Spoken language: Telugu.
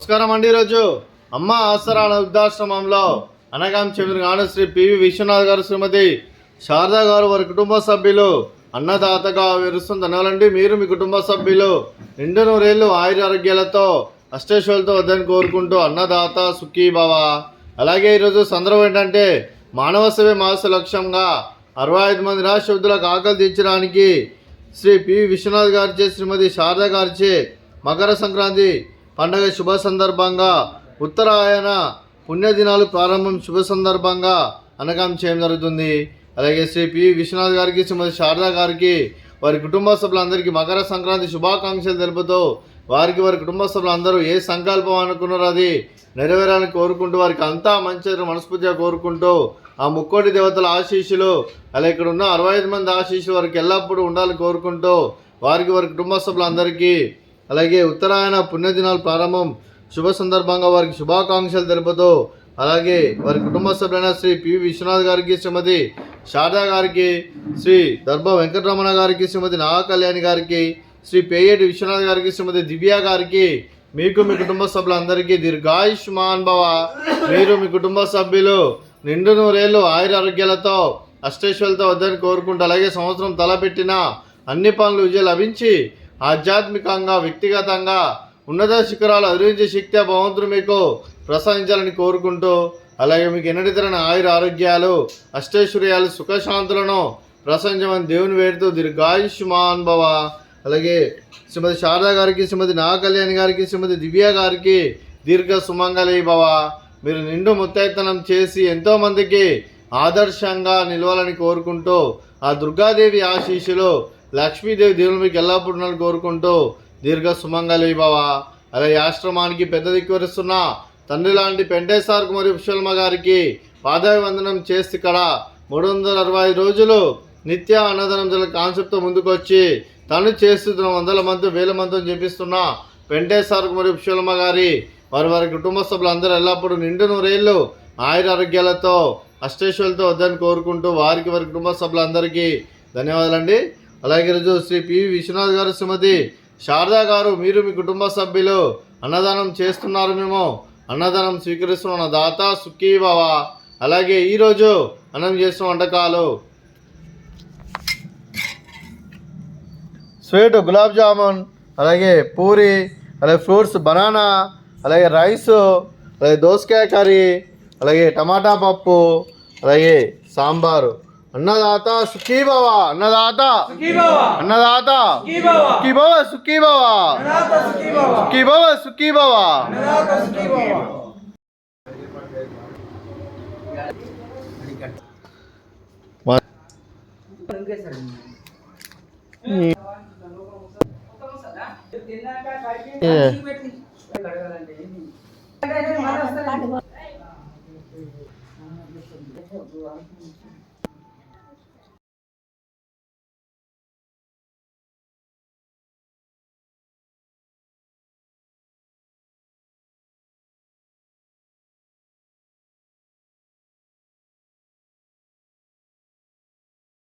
నమస్కారం అండి. ఈరోజు అమ్మ ఆసరా వృద్ధాశ్రమంలో అనగాం చెందిన శ్రీ పివి విశ్వనాథ్ గారు, శ్రీమతి శారదా గారు, వారి కుటుంబ సభ్యులు అన్నదాతగా విరుస్తుందనాలండి. మీరు మీ కుటుంబ సభ్యులు నిండు నూరేళ్లు ఆయురారోగ్యాలతో అష్టైశ్వర్యాలతో వద్దని కోరుకుంటూ అన్నదాత సుఖీ భవ. అలాగే ఈరోజు సందర్భం ఏంటంటే మానవ సేవే మాస లక్ష్యంగా 65 మంది రాష్ట్ర వృద్ధులకు ఆకలి తీర్చడానికి శ్రీ పివి విశ్వనాథ్ గారిచే, శ్రీమతి శారదా గారిచే మకర సంక్రాంతి పండగ శుభ సందర్భంగా ఉత్తరాయణ పుణ్యదినాలు ప్రారంభం శుభ సందర్భంగా అనగాం చేయడం జరుగుతుంది. అలాగే శ్రీ పివి విశ్వనాథ్ గారికి, శ్రీమతి శారదా గారికి, వారి కుటుంబ సభ్యులందరికీ మకర సంక్రాంతి శుభాకాంక్షలు తెలుపుతూ వారికి వారి కుటుంబ సభ్యులందరూ ఏ సంకల్పం అనుకున్నారో అది నెరవేరాలని కోరుకుంటూ, వారికి అంతా మంచి మనస్ఫూర్తిగా కోరుకుంటూ, ఆ ముక్కోటి దేవతల ఆశీస్సులు అలా ఇక్కడ ఉన్న 65 మంది ఆశీస్సులు వారికి ఎల్లప్పుడూ ఉండాలని కోరుకుంటూ, వారికి వారి కుటుంబ సభ్యులందరికీ అలాగే ఉత్తరాయణ పుణ్యదినాలు ప్రారంభం శుభ సందర్భంగా వారికి శుభాకాంక్షలు తెలుపుతూ, అలాగే వారి కుటుంబ సభ్యులైన శ్రీ పివి విశ్వనాథ్ గారికి, శ్రీమతి శారదా గారికి, శ్రీ దర్భ వెంకటరమణ గారికి, శ్రీమతి నాగకళ్యాణి గారికి, శ్రీ పేయేటి విశ్వనాథ్ గారికి, శ్రీమతి దివ్య గారికి, మీకు మీ కుటుంబ సభ్యులందరికీ దీర్ఘాయుష్మాన్ భవ. మీరు మీ కుటుంబ సభ్యులు నిండు నూరేళ్లు ఆయురారోగ్యాలతో అష్టైశ్వర్యాలతో వద్దని కోరుకుంటూ, అలాగే సంవత్సరం తలపెట్టిన అన్ని పనులు విజయం లభించి ఆధ్యాత్మికంగా వ్యక్తిగతంగా ఉన్నత శిఖరాలు అధిరించే శక్తి భగవంతుడు మీకు ప్రసాదించాలని కోరుకుంటూ, అలాగే మీకు ఎన్నటితరమైన ఆయుర ఆరోగ్యాలు అష్టైశ్వర్యాలు సుఖశాంతులను ప్రసాదించమని దేవుని వేడుతూ దీర్ఘాయుష్మాన్ భవ. అలాగే శ్రీమతి శారదా గారికి, శ్రీమతి నాగకళ్యాణి గారికి, శ్రీమతి దివ్య గారికి దీర్ఘ సుమంగళి భవ. మీరు నిండు ముత్తైతనం చేసి ఎంతోమందికి ఆదర్శంగా నిలవాలని కోరుకుంటూ, ఆ దుర్గాదేవి ఆశీస్సులు లక్ష్మీదేవి దేవుని మీకు ఎల్లప్పుడూ కోరుకుంటూ దీర్ఘ సుమంగళి భవ. అలాగే ఆశ్రమానికి పెద్ద దిక్కువరిస్తున్న తండ్రి లాంటి పెంటేశ్వర కుమారి విశ్వల్మ గారికి పాదాభివందనం చేసి ఇక్కడ 365 రోజులు నిత్య అన్నదానం జరిగే కాన్సెప్ట్తో ముందుకు వచ్చి తను చేస్తున్న 100 మంది 1000 మందితో చెప్పిస్తున్న పెంటేశ్వర కుమారి విశ్వల్మ గారి వారి వారి కుటుంబ సభ్యులందరూ ఎల్లప్పుడూ నిండు నూరేళ్లు ఆయురారోగ్యాలతో అష్టైశ్వర్యాలతో వద్దని కోరుకుంటూ, వారికి వారి కుటుంబ సభ్యులందరికీ ధన్యవాదాలండి. అలాగే ఈరోజు శ్రీ పివి విశ్వనాథ్ గారు, శ్రీమతి శారదా గారు, మీరు మీ కుటుంబ సభ్యులు అన్నదానం చేస్తున్నారు, మేము అన్నదానం స్వీకరిస్తున్న దాత సుఖీ భవ. అలాగే ఈరోజు అన్నం చేస్తున్న వంటకాలు స్వీట్ గులాబ్ జామున్, అలాగే పూరి, అలాగే ఫ్రూట్స్ బనానా, అలాగే రైస్, అలాగే దోసకాయ కర్రీ, అలాగే టమాటా పప్పు, అలాగే సాంబారు. అన్నదాత సుఖీ భవ, అన్నదాత అన్నదాత సుఖీ భవ, సుఖీ భవ, సుఖీ భవ, సుఖీ భవ.